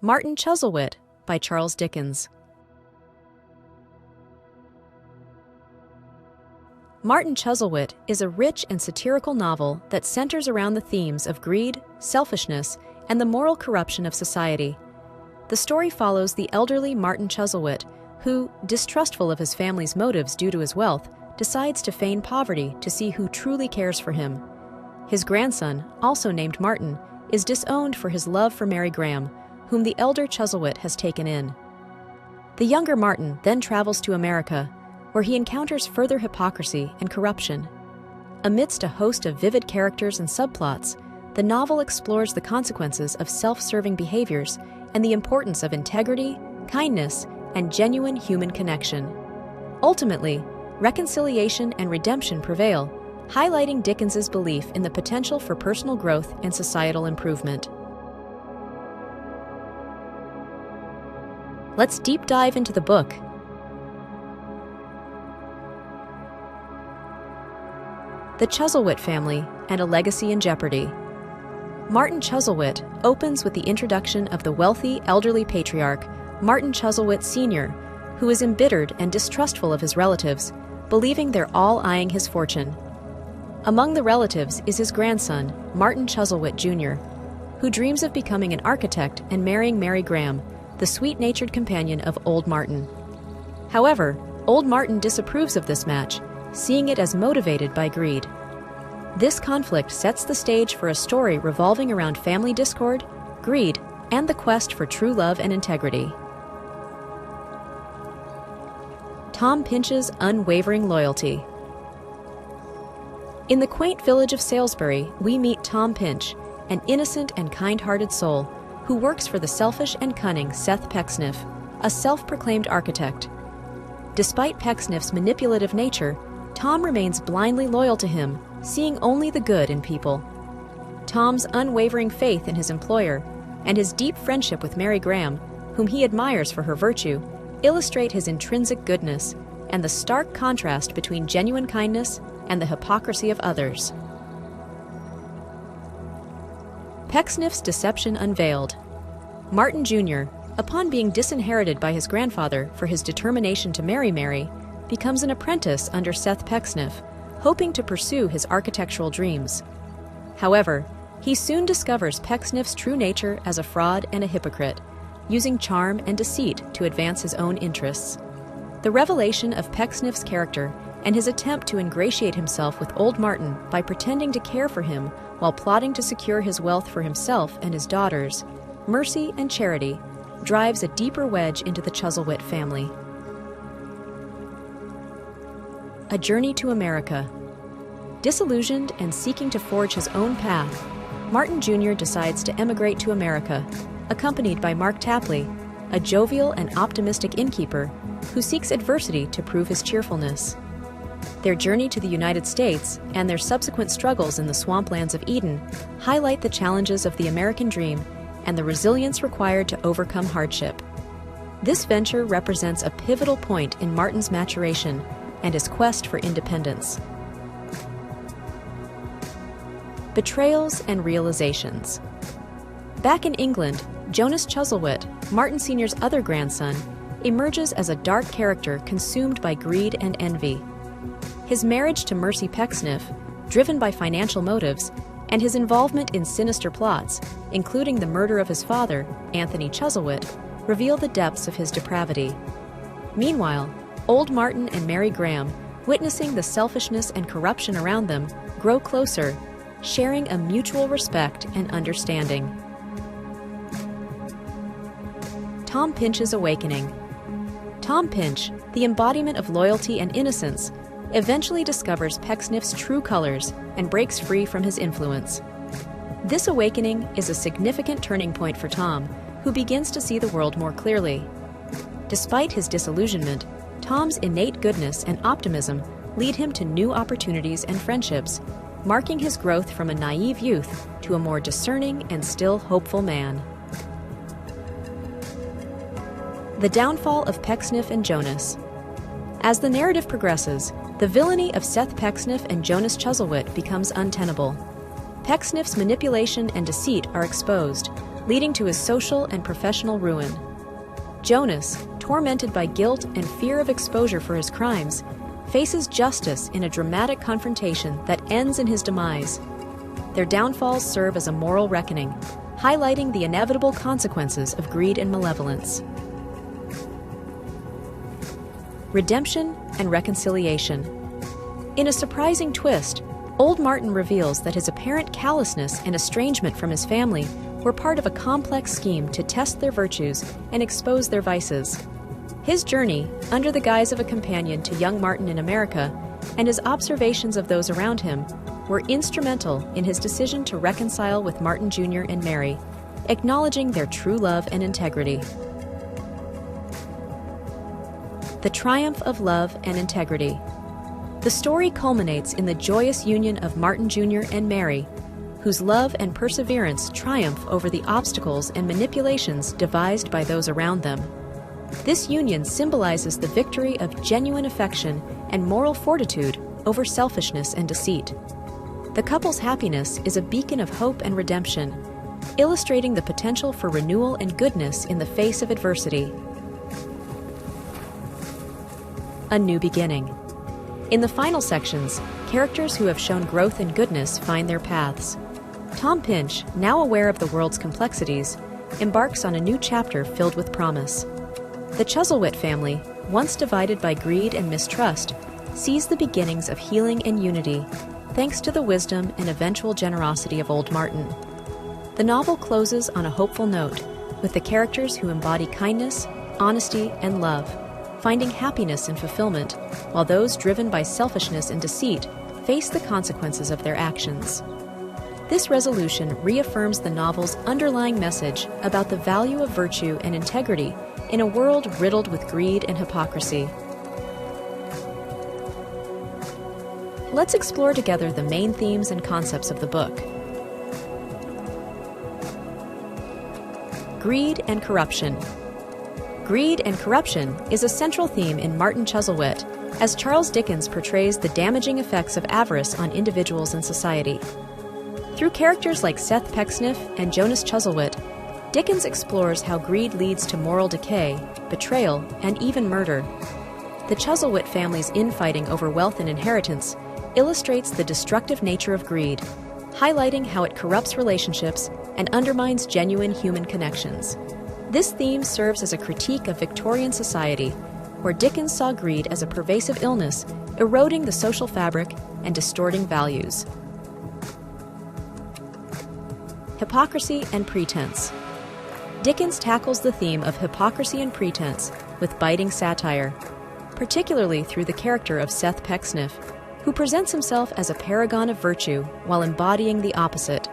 Martin Chuzzlewit by Charles Dickens. Martin Chuzzlewit is a rich and satirical novel that centers around the themes of greed, selfishness, and the moral corruption of society. The story follows the elderly Martin Chuzzlewit, who, distrustful of his family's motives due to his wealth, decides to feign poverty to see who truly cares for him. His grandson, also named Martin, is disowned for his love for Mary Graham, whom the elder Chuzzlewit has taken in. The younger Martin then travels to America, where he encounters further hypocrisy and corruption. Amidst a host of vivid characters and subplots, the novel explores the consequences of self-serving behaviors and the importance of integrity, kindness, and genuine human connection. Ultimately, reconciliation and redemption prevail, highlighting Dickens's belief in the potential for personal growth and societal improvement. Let's deep dive into the book. The Chuzzlewit family and a legacy in jeopardy. Martin Chuzzlewit opens with the introduction of the wealthy, elderly patriarch, Martin Chuzzlewit Sr., who is embittered and distrustful of his relatives, believing they're all eyeing his fortune. Among the relatives is his grandson, Martin Chuzzlewit Jr., who dreams of becoming an architect and marrying Mary Graham, the sweet-natured companion of Old Martin. However, Old Martin disapproves of this match, seeing it as motivated by greed. This conflict sets the stage for a story revolving around family discord, greed, and the quest for true love and integrity. Tom Pinch's unwavering loyalty. In the quaint village of Salisbury, we meet Tom Pinch, an innocent and kind-hearted soul who works for the selfish and cunning Seth Pecksniff, a self-proclaimed architect. Despite Pecksniff's manipulative nature, Tom remains blindly loyal to him, seeing only the good in people. Tom's unwavering faith in his employer and his deep friendship with Mary Graham, whom he admires for her virtue, illustrate his intrinsic goodness and the stark contrast between genuine kindness and the hypocrisy of others. Pecksniff's deception unveiled. Martin Jr., upon being disinherited by his grandfather for his determination to marry Mary, becomes an apprentice under Seth Pecksniff, hoping to pursue his architectural dreams. However, he soon discovers Pecksniff's true nature as a fraud and a hypocrite, using charm and deceit to advance his own interests. The revelation of Pecksniff's character and his attempt to ingratiate himself with Old Martin by pretending to care for him while plotting to secure his wealth for himself and his daughters, mercy and charity, drives a deeper wedge into the Chuzzlewit family. A journey to America. Disillusioned and seeking to forge his own path, Martin Jr. decides to emigrate to America, accompanied by Mark Tapley, a jovial and optimistic innkeeper who seeks adversity to prove his cheerfulness. Their journey to the United States and their subsequent struggles in the swamplands of Eden highlight the challenges of the American dream and the resilience required to overcome hardship. This venture represents a pivotal point in Martin's maturation and his quest for independence. Betrayals and realizations. Back in England, Jonas Chuzzlewit, Martin Sr.'s other grandson, emerges as a dark character consumed by greed and envy. His marriage to Mercy Pecksniff, driven by financial motives, and his involvement in sinister plots, including the murder of his father, Anthony Chuzzlewit, reveal the depths of his depravity. Meanwhile, Old Martin and Mary Graham, witnessing the selfishness and corruption around them, grow closer, sharing a mutual respect and understanding. Tom Pinch's awakening. Tom Pinch, the embodiment of loyalty and innocence, eventually discovers Pecksniff's true colors and breaks free from his influence. This awakening is a significant turning point for Tom, who begins to see the world more clearly. Despite his disillusionment, Tom's innate goodness and optimism lead him to new opportunities and friendships, marking his growth from a naive youth to a more discerning and still hopeful man. The downfall of Pecksniff and Jonas. As the narrative progresses, the villainy of Seth Pecksniff and Jonas Chuzzlewit becomes untenable. Pecksniff's manipulation and deceit are exposed, leading to his social and professional ruin. Jonas, tormented by guilt and fear of exposure for his crimes, faces justice in a dramatic confrontation that ends in his demise. Their downfalls serve as a moral reckoning, highlighting the inevitable consequences of greed and malevolence. Redemption and reconciliation. In a surprising twist, Old Martin reveals that his apparent callousness and estrangement from his family were part of a complex scheme to test their virtues and expose their vices. His journey, under the guise of a companion to young Martin in America, and his observations of those around him, were instrumental in his decision to reconcile with Martin Jr. and Mary, acknowledging their true love and integrity. The triumph of love and integrity. The story culminates in the joyous union of Martin Jr. and Mary, whose love and perseverance triumph over the obstacles and manipulations devised by those around them. This union symbolizes the victory of genuine affection and moral fortitude over selfishness and deceit. The couple's happiness is a beacon of hope and redemption, illustrating the potential for renewal and goodness in the face of adversity. A new beginning. In the final sections, characters who have shown growth and goodness find their paths. Tom Pinch, now aware of the world's complexities, embarks on a new chapter filled with promise. The Chuzzlewit family, once divided by greed and mistrust, sees the beginnings of healing and unity, thanks to the wisdom and eventual generosity of Old Martin. The novel closes on a hopeful note, with the characters who embody kindness, honesty, and love, finding happiness and fulfillment, while those driven by selfishness and deceit face the consequences of their actions. This resolution reaffirms the novel's underlying message about the value of virtue and integrity in a world riddled with greed and hypocrisy. Let's explore together the main themes and concepts of the book. Greed and corruption. Greed and corruption is a central theme in Martin Chuzzlewit, as Charles Dickens portrays the damaging effects of avarice on individuals and society. Through characters like Seth Pecksniff and Jonas Chuzzlewit, Dickens explores how greed leads to moral decay, betrayal, and even murder. The Chuzzlewit family's infighting over wealth and inheritance illustrates the destructive nature of greed, highlighting how it corrupts relationships and undermines genuine human connections. This theme serves as a critique of Victorian society, where Dickens saw greed as a pervasive illness, eroding the social fabric and distorting values. Hypocrisy and pretense. Dickens tackles the theme of hypocrisy and pretense with biting satire, particularly through the character of Seth Pecksniff, who presents himself as a paragon of virtue while embodying the opposite.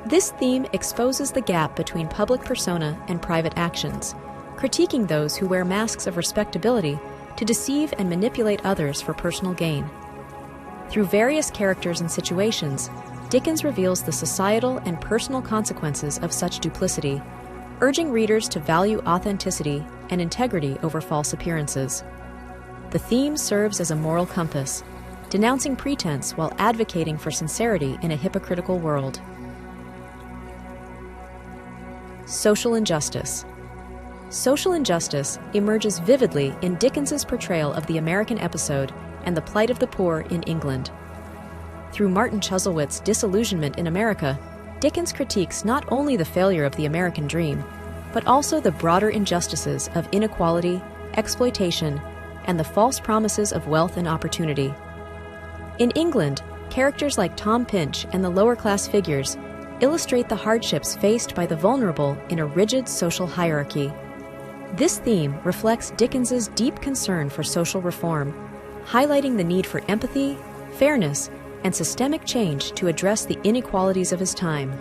This theme exposes the gap between public persona and private actions, critiquing those who wear masks of respectability to deceive and manipulate others for personal gain. Through various characters and situations, Dickens reveals the societal and personal consequences of such duplicity, urging readers to value authenticity and integrity over false appearances. The theme serves as a moral compass, denouncing pretense while advocating for sincerity in a hypocritical world. Social injustice. Social injustice emerges vividly in Dickens's portrayal of the American episode and the plight of the poor in England. Through Martin Chuzzlewit's disillusionment in America, Dickens critiques not only the failure of the American dream, but also the broader injustices of inequality, exploitation, and the false promises of wealth and opportunity. In England, characters like Tom Pinch and the lower-class figures illustrate the hardships faced by the vulnerable in a rigid social hierarchy. This theme reflects Dickens's deep concern for social reform, highlighting the need for empathy, fairness, and systemic change to address the inequalities of his time.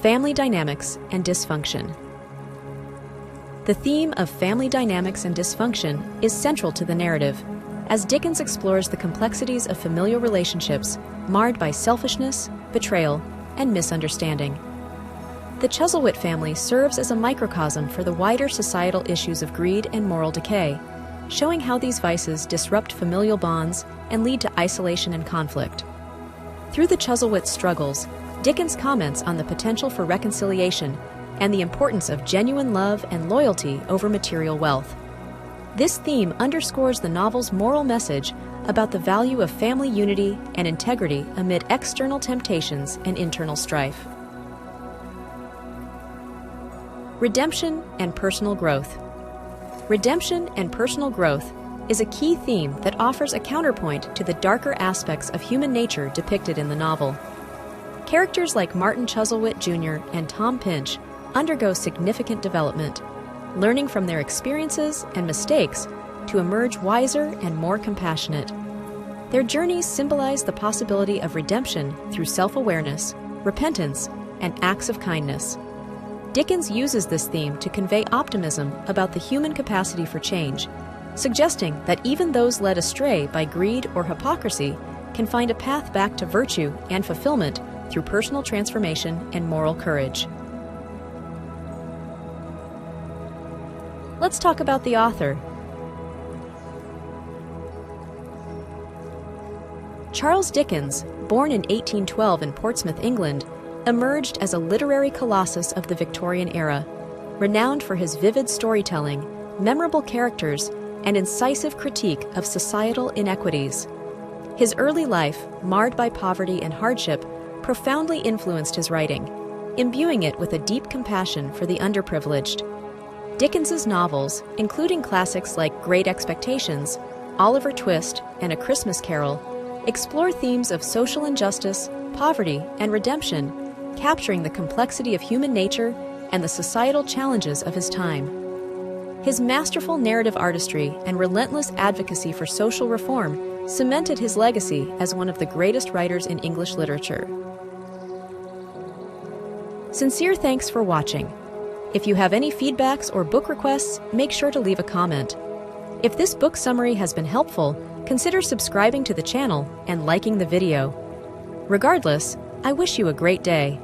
Family dynamics and dysfunction. The theme of family dynamics and dysfunction is central to the narrative, as Dickens explores the complexities of familial relationships marred by selfishness, betrayal, and misunderstanding. The Chuzzlewit family serves as a microcosm for the wider societal issues of greed and moral decay, showing how these vices disrupt familial bonds and lead to isolation and conflict. Through the Chuzzlewit struggles, Dickens comments on the potential for reconciliation and the importance of genuine love and loyalty over material wealth. This theme underscores the novel's moral message about the value of family unity and integrity amid external temptations and internal strife. Redemption and personal growth. Redemption and personal growth is a key theme that offers a counterpoint to the darker aspects of human nature depicted in the novel. Characters like Martin Chuzzlewit Jr. and Tom Pinch undergo significant development, learning from their experiences and mistakes to emerge wiser and more compassionate. Their journeys symbolize the possibility of redemption through self-awareness, repentance, and acts of kindness. Dickens uses this theme to convey optimism about the human capacity for change, suggesting that even those led astray by greed or hypocrisy can find a path back to virtue and fulfillment through personal transformation and moral courage. Let's talk about the author. Charles Dickens, born in 1812 in Portsmouth, England, emerged as a literary colossus of the Victorian era, renowned for his vivid storytelling, memorable characters, and incisive critique of societal inequities. His early life, marred by poverty and hardship, profoundly influenced his writing, imbuing it with a deep compassion for the underprivileged. Dickens's novels, including classics like Great Expectations, Oliver Twist, and A Christmas Carol, explore themes of social injustice, poverty, and redemption, capturing the complexity of human nature and the societal challenges of his time. His masterful narrative artistry and relentless advocacy for social reform cemented his legacy as one of the greatest writers in English literature. Sincere thanks for watching. If you have any feedbacks or book requests, make sure to leave a comment. If this book summary has been helpful, consider subscribing to the channel and liking the video. Regardless, I wish you a great day.